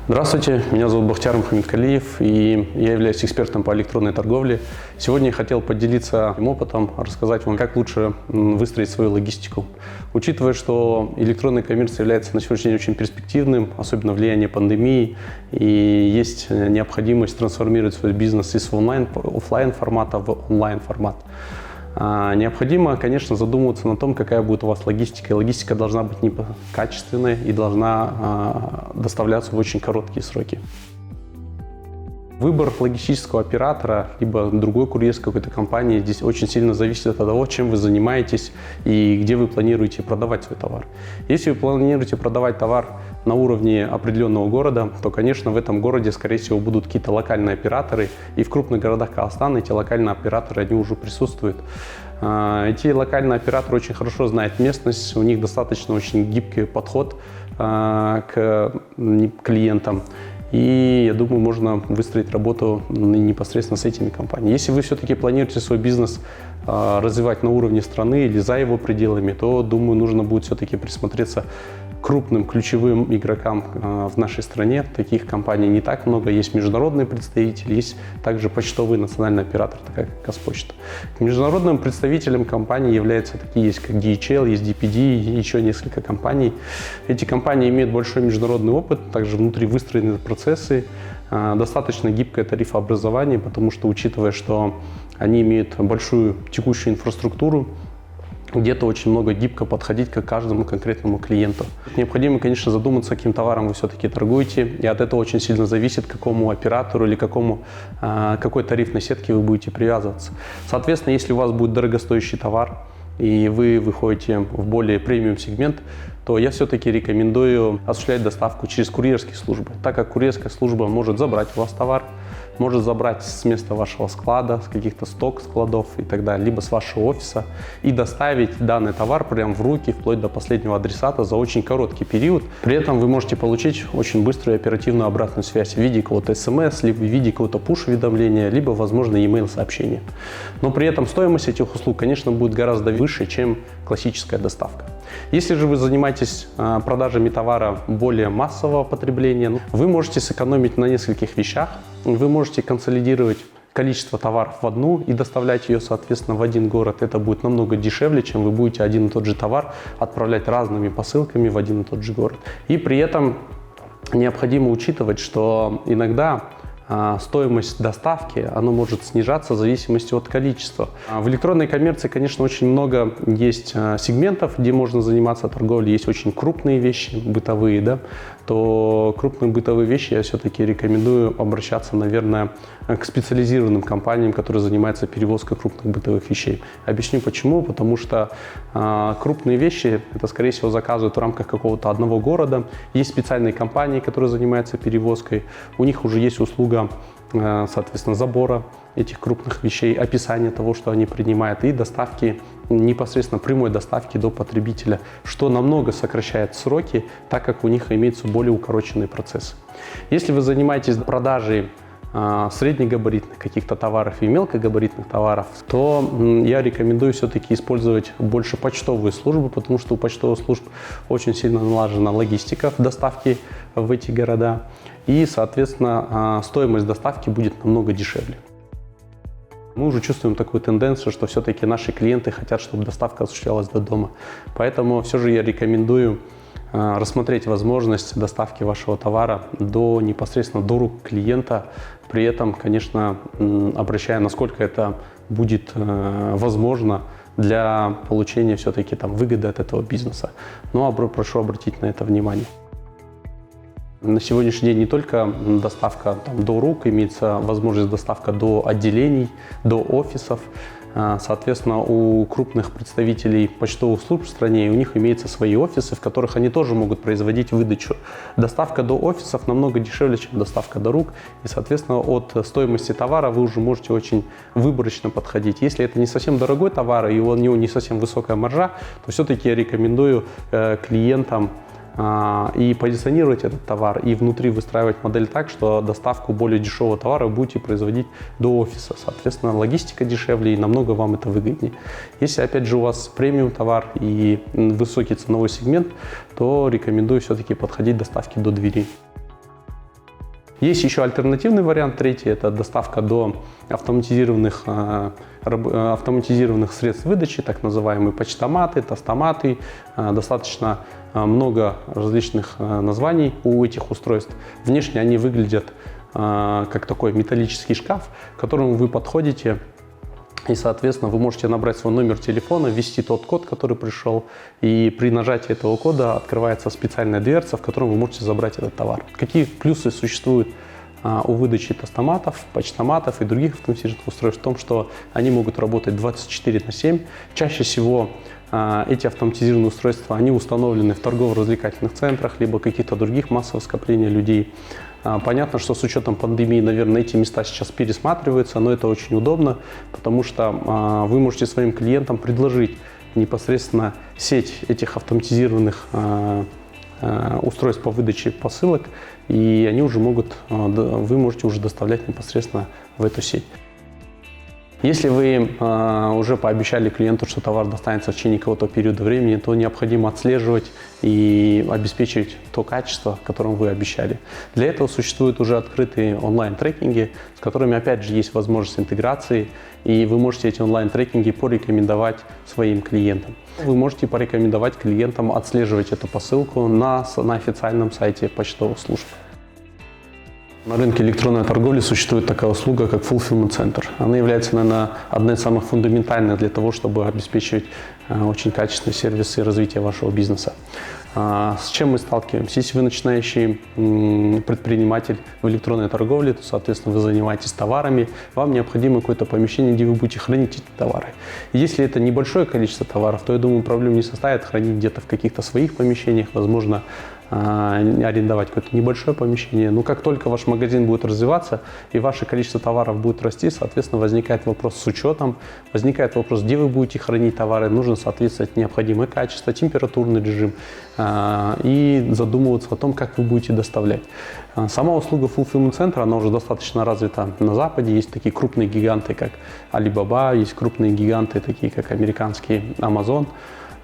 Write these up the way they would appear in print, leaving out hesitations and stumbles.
Здравствуйте, меня зовут Бахтияр Мухаммедкалиев, и я являюсь экспертом по электронной торговле. Сегодня я хотел поделиться своим опытом, рассказать вам, как лучше выстроить свою логистику. Учитывая, что электронный коммерция является на сегодняшний день очень перспективным, особенно влияние пандемии, и есть необходимость трансформировать свой бизнес из офлайн формата в онлайн формат. Необходимо, конечно, задумываться на том, какая будет у вас логистика. И логистика должна быть качественной и должна доставляться в очень короткие сроки. Выбор логистического оператора, либо другой курьерской какой-то компании здесь очень сильно зависит от того, чем вы занимаетесь и где вы планируете продавать свой товар. Если вы планируете продавать товар на уровне определенного города, то, конечно, в этом городе, скорее всего, будут какие-то локальные операторы, и в крупных городах Казахстана эти локальные операторы, они уже присутствуют. Эти локальные операторы очень хорошо знают местность, у них достаточно очень гибкий подход к клиентам. И, я думаю, можно выстроить работу непосредственно с этими компаниями. Если вы все-таки планируете свой бизнес развивать на уровне страны или за его пределами, то, думаю, нужно будет все-таки присмотреться к крупным ключевым игрокам в нашей стране. Таких компаний не так много. Есть международные представители, есть также почтовый национальный оператор, такая как Казпочта. Международным представителем компании являются такие, есть как DHL, есть DPD и еще несколько компаний. Эти компании имеют большой международный опыт, также внутри выстроены процессы, достаточно гибкое тарифообразование, потому что, учитывая, что они имеют большую текущую инфраструктуру, где-то очень много гибко подходить к каждому конкретному клиенту. Необходимо, конечно, задуматься, каким товаром вы все-таки торгуете, и от этого очень сильно зависит, к какому оператору или какой тарифной сетке вы будете привязываться. Соответственно, если у вас будет дорогостоящий товар, и вы выходите в более премиум сегмент, то я все-таки рекомендую осуществлять доставку через курьерские службы, так как курьерская служба может забрать у вас товар, может забрать с места вашего склада, с каких-то складов и так далее, либо с вашего офиса и доставить данный товар прямо в руки, вплоть до последнего адресата за очень короткий период. При этом вы можете получить очень быструю и оперативную обратную связь в виде какого-то смс, либо в виде какого-то push-уведомления, либо, возможно, e-mail сообщения. Но при этом стоимость этих услуг, конечно, будет гораздо выше, чем классическая доставка. Если же вы занимаетесь продажами товара более массового потребления, вы можете сэкономить на нескольких вещах. Вы можете консолидировать количество товаров в одну и доставлять ее, соответственно, в один город. Это будет намного дешевле, чем вы будете один и тот же товар отправлять разными посылками в один и тот же город. И при этом необходимо учитывать, что иногда стоимость доставки она может снижаться в зависимости от количества. В электронной коммерции, конечно, очень много есть сегментов, где можно заниматься торговлей. Есть очень крупные вещи, бытовые, да, то крупные бытовые вещи я все-таки рекомендую обращаться, наверное, к специализированным компаниям, которые занимаются перевозкой крупных бытовых вещей. Объясню почему. Потому что крупные вещи, это, скорее всего, заказывают в рамках какого-то одного города. Есть специальные компании, которые занимаются перевозкой. У них уже есть услуга, соответственно, забора этих крупных вещей, описания того, что они принимают, и доставки, непосредственно прямой доставки до потребителя, что намного сокращает сроки, так как у них имеются более укороченные процессы. Если вы занимаетесь продажей среднегабаритных каких-то товаров и мелкогабаритных товаров, то я рекомендую все-таки использовать больше почтовые службы, потому что у почтовых служб очень сильно налажена логистика в доставке в эти города, и, соответственно, стоимость доставки будет намного дешевле. Мы уже чувствуем такую тенденцию, что все-таки наши клиенты хотят, чтобы доставка осуществлялась до дома. Поэтому все же я рекомендую рассмотреть возможность доставки вашего товара непосредственно до рук клиента, при этом, конечно, обращая, насколько это будет возможно для получения все-таки выгоды от этого бизнеса. Но прошу обратить на это внимание. На сегодняшний день не только доставка до рук, имеется возможность доставка до отделений, до офисов. Соответственно, у крупных представителей почтовых служб в стране, у них имеются свои офисы, в которых они тоже могут производить выдачу. Доставка до офисов намного дешевле, чем доставка до рук. И, соответственно, от стоимости товара вы уже можете очень выборочно подходить. Если это не совсем дорогой товар и у него не совсем высокая маржа, то все-таки я рекомендую клиентам и позиционировать этот товар, и внутри выстраивать модель так, что доставку более дешевого товара будете производить до офиса. Соответственно, логистика дешевле и намного вам это выгоднее. Если, опять же, у вас премиум товар и высокий ценовой сегмент, то рекомендую все-таки подходить к доставке до двери. Есть еще альтернативный вариант, третий – это доставка до автоматизированных средств выдачи, так называемые почтоматы, тостоматы. Достаточно много различных названий у этих устройств. Внешне они выглядят как такой металлический шкаф, к которому вы подходите, и, соответственно, вы можете набрать свой номер телефона, ввести тот код, который пришел, и при нажатии этого кода открывается специальная дверца, в которой вы можете забрать этот товар. Какие плюсы существуют у выдачи тостоматов, почтоматов и других автоматизированных устройств? В том, что они могут работать 24/7. Чаще всего эти автоматизированные устройства, они установлены в торгово-развлекательных центрах, либо каких-то других массовых скоплений людей. Понятно, что с учетом пандемии, наверное, эти места сейчас пересматриваются, но это очень удобно, потому что вы можете своим клиентам предложить непосредственно сеть этих автоматизированных устройств по выдаче посылок, и они уже вы можете уже доставлять непосредственно в эту сеть. Если вы уже пообещали клиенту, что товар достанется в течение какого-то периода времени, то необходимо отслеживать и обеспечить то качество, которым вы обещали. Для этого существуют уже открытые онлайн-трекинги, с которыми, опять же, есть возможность интеграции, и вы можете эти онлайн-трекинги порекомендовать своим клиентам. Вы можете порекомендовать клиентам отслеживать эту посылку на официальном сайте почтовых служб. На рынке электронной торговли существует такая услуга, как Fulfillment Center. Она является, наверное, одной из самых фундаментальных для того, чтобы обеспечивать очень качественный сервис и развитие вашего бизнеса. С чем мы сталкиваемся? Если вы начинающий предприниматель в электронной торговле, то, соответственно, вы занимаетесь товарами, вам необходимо какое-то помещение, где вы будете хранить эти товары. Если это небольшое количество товаров, то, я думаю, проблем не составит хранить где-то в каких-то своих помещениях, возможно, арендовать какое-то небольшое помещение. Но как только ваш магазин будет развиваться и ваше количество товаров будет расти, соответственно, возникает вопрос с учетом, возникает вопрос, где вы будете хранить товары, нужно соответствовать необходимое качество, температурный режим и задумываться о том, как вы будете доставлять. Сама услуга Fulfillment Center, она уже достаточно развита на Западе. Есть такие крупные гиганты, как Alibaba, есть крупные гиганты, такие как американский Amazon.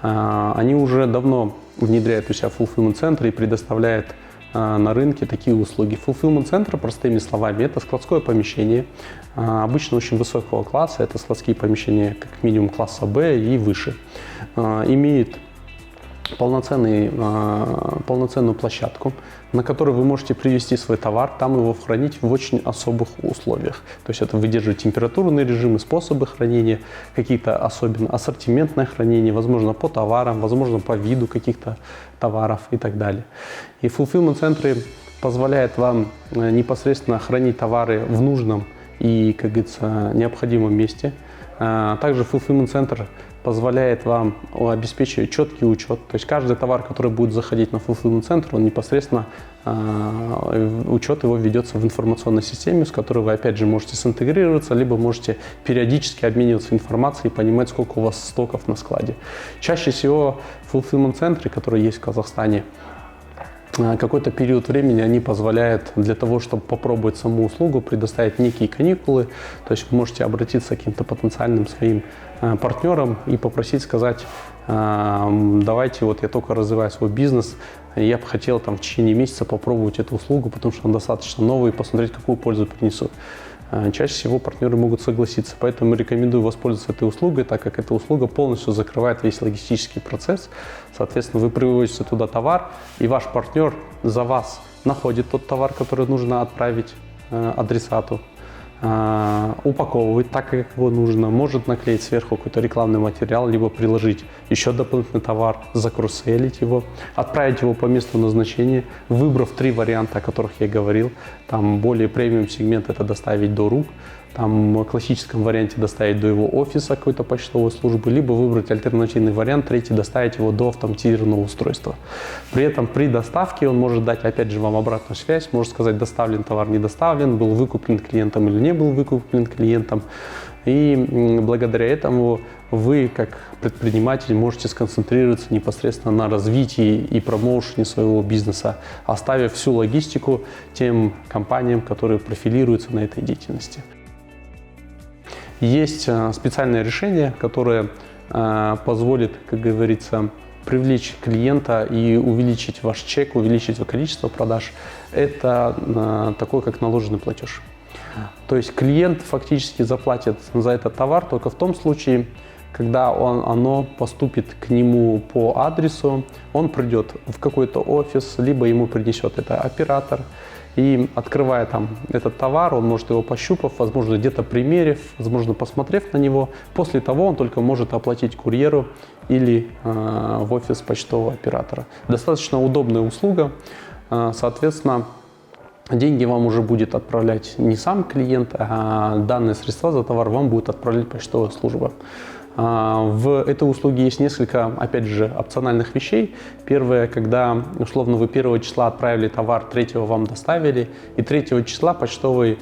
Они уже давно внедряют у себя Fulfillment Center и предоставляют на рынке такие услуги. Fulfillment Center, простыми словами, это складское помещение, обычно очень высокого класса, это складские помещения как минимум класса Б и выше. Имеет полноценную площадку, на которой вы можете привезти свой товар, там его хранить в очень особых условиях. То есть это выдерживать температурные режимы, способы хранения, какие-то особенно ассортиментное хранение, возможно, по товарам, возможно, по виду каких-то товаров и так далее. И Fulfillment Center позволяет вам непосредственно хранить товары в нужном и, как говорится, необходимом месте. Также Fulfillment Center позволяет вам обеспечивать четкий учет. То есть каждый товар, который будет заходить на Fulfillment Center, он непосредственно, учет его ведется в информационной системе, с которой вы опять же можете синтегрироваться, либо можете периодически обмениваться информацией и понимать, сколько у вас стоков на складе. Чаще всего Fulfillment Center, которые есть в Казахстане, какой-то период времени они позволяют для того, чтобы попробовать саму услугу, предоставить некие каникулы. То есть вы можете обратиться к каким-то потенциальным своим партнерам и попросить сказать, давайте, вот я только развиваю свой бизнес, я бы хотел там в течение месяца попробовать эту услугу, потому что она достаточно новая, и посмотреть, какую пользу принесу. Чаще всего партнеры могут согласиться, поэтому рекомендую воспользоваться этой услугой, так как эта услуга полностью закрывает весь логистический процесс. Соответственно, вы привозите туда товар, и ваш партнер за вас находит тот товар, который нужно отправить адресату, упаковывать так, как его нужно, может наклеить сверху какой-то рекламный материал, либо приложить еще дополнительный товар, закрусселить его, отправить его по месту назначения, выбрав 3 варианта, о которых я говорил. Там более премиум сегмент – это доставить до рук, там в классическом варианте доставить до его офиса какой-то почтовой службы, либо выбрать альтернативный вариант, третий – доставить его до автоматизированного устройства. При этом при доставке он может дать, опять же, вам обратную связь, может сказать, доставлен товар, не доставлен, был выкуплен клиентом или не был выкуплен клиентом. И благодаря этому вы, как предприниматель, можете сконцентрироваться непосредственно на развитии и промоушене своего бизнеса, оставив всю логистику тем компаниям, которые профилируются на этой деятельности. Есть специальное решение, которое позволит, как говорится, привлечь клиента и увеличить ваш чек, увеличить количество продаж, это такой, как наложенный платеж. То есть клиент фактически заплатит за этот товар только в том случае, когда оно поступит к нему по адресу, он придет в какой-то офис, либо ему принесет это оператор. И открывая там этот товар, он может его пощупав, возможно, где-то примерив, возможно, посмотрев на него. После того он только может оплатить курьеру или в офис почтового оператора. Достаточно удобная услуга. Соответственно, деньги вам уже будет отправлять не сам клиент, а данные средства за товар вам будет отправлять почтовая служба. В этой услуге есть несколько, опять же, опциональных вещей. Первое, когда, условно, вы 1 числа отправили товар, 3 вам доставили, и 3 числа почтовая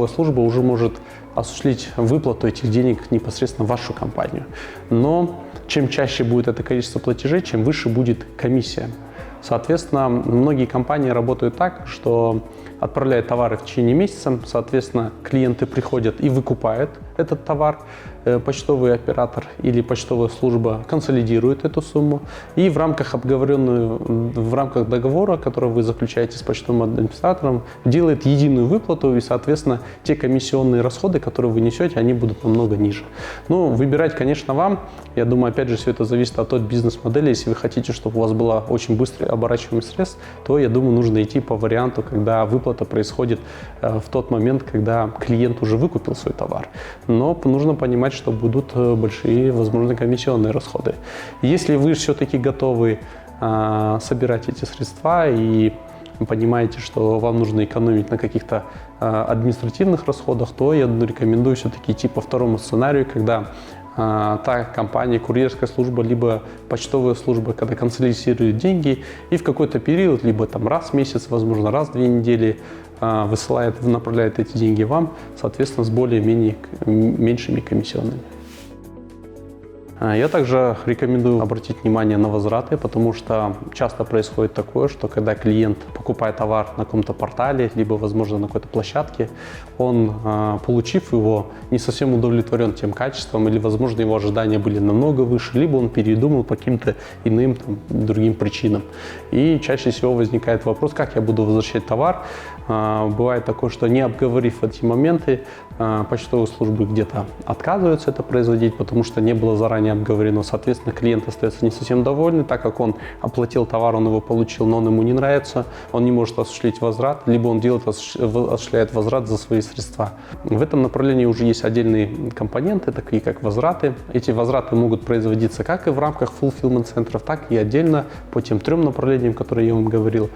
служба уже может осуществить выплату этих денег непосредственно в вашу компанию. Но чем чаще будет это количество платежей, чем выше будет комиссия. Соответственно, многие компании работают так, что отправляют товары в течение месяца, соответственно, клиенты приходят и выкупают этот товар, почтовый оператор или почтовая служба консолидирует эту сумму и в рамках договора, который вы заключаете с почтовым администратором, делает единую выплату и, соответственно, те комиссионные расходы, которые вы несете, они будут намного ниже. Ну, выбирать, конечно, вам. Я думаю, опять же, все это зависит от той бизнес-модели. Если вы хотите, чтобы у вас была очень быстрая оборачиваемость средств, то, я думаю, нужно идти по варианту, когда выплата происходит в тот момент, когда клиент уже выкупил свой товар. Но нужно понимать, что будут большие, возможно, комиссионные расходы. Если вы все-таки готовы собирать эти средства и понимаете, что вам нужно экономить на каких-то административных расходах, то я рекомендую все-таки идти по второму сценарию, когда та компания, курьерская служба, либо почтовая служба, когда консолидирует деньги и в какой-то период, либо там раз в месяц, возможно, раз в 2 недели направляет эти деньги вам, соответственно, с более-менее меньшими комиссионными. Я также рекомендую обратить внимание на возвраты, потому что часто происходит такое, что когда клиент покупает товар на каком-то портале, либо, возможно, на какой-то площадке, он, получив его, не совсем удовлетворен тем качеством, или, возможно, его ожидания были намного выше, либо он передумал по каким-то иным другим причинам. И чаще всего возникает вопрос, как я буду возвращать товар. Бывает такое, что не обговорив эти моменты, почтовые службы где-то отказываются это производить, потому что не было заранее обговорено. Соответственно, клиент остается не совсем довольный, так как он оплатил товар, он его получил, но он ему не нравится, он не может осуществить возврат, либо он осуществляет возврат за свои средства. В этом направлении уже есть отдельные компоненты, такие как возвраты. Эти возвраты могут производиться как и в рамках fulfillment-центров, так и отдельно по тем 3 направлениям, которые я вам говорил.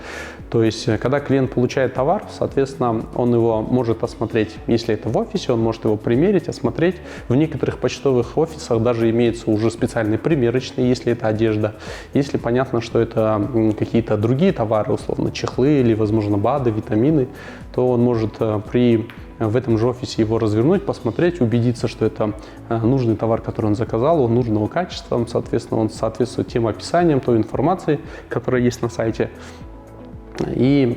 То есть, когда клиент получает товар, соответственно, он его может осмотреть, если это в офисе, он может его примерить, осмотреть. В некоторых почтовых офисах даже имеются уже специальные примерочные, если это одежда. Если понятно, что это какие-то другие товары, условно чехлы или, возможно, БАДы, витамины, то он может в этом же офисе его развернуть, посмотреть, убедиться, что это нужный товар, который он заказал, он нужного качества, соответственно, он соответствует тем описаниям, той информации, которая есть на сайте, и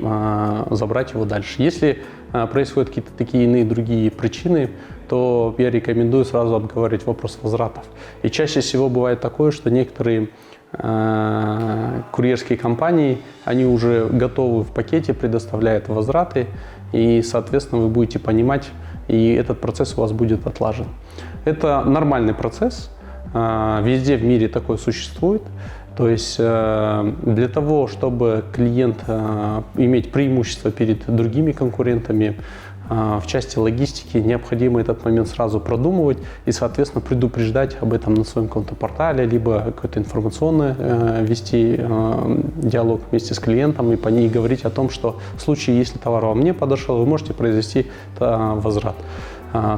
забрать его дальше. Если происходят какие-то такие иные другие причины, то я рекомендую сразу обговорить вопрос возвратов. И чаще всего бывает такое, что некоторые курьерские компании, они уже готовы в пакете, предоставляют возвраты, и, соответственно, вы будете понимать, и этот процесс у вас будет отлажен. Это нормальный процесс, везде в мире такое существует. То есть для того, чтобы клиент иметь преимущество перед другими конкурентами в части логистики, необходимо этот момент сразу продумывать и, соответственно, предупреждать об этом на своем каком-то портале, либо какой-то информационный вести диалог вместе с клиентом и говорить о том, что в случае, если товар вам не подошел, вы можете произвести возврат.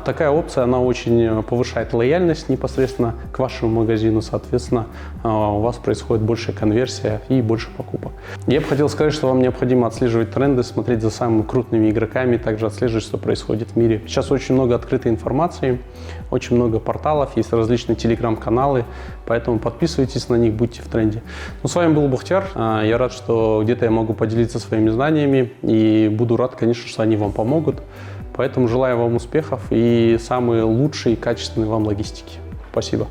Такая опция, она очень повышает лояльность непосредственно к вашему магазину, соответственно, у вас происходит большая конверсия и больше покупок. Я бы хотел сказать, что вам необходимо отслеживать тренды, смотреть за самыми крупными игроками, также отслеживать, что происходит в мире. Сейчас очень много открытой информации, очень много порталов, есть различные телеграм-каналы, поэтому подписывайтесь на них, будьте в тренде. Ну, с вами был Бухтияр, я рад, что где-то я могу поделиться своими знаниями и буду рад, конечно, что они вам помогут. Поэтому желаю вам успехов и самой лучшей и качественной вам логистики. Спасибо.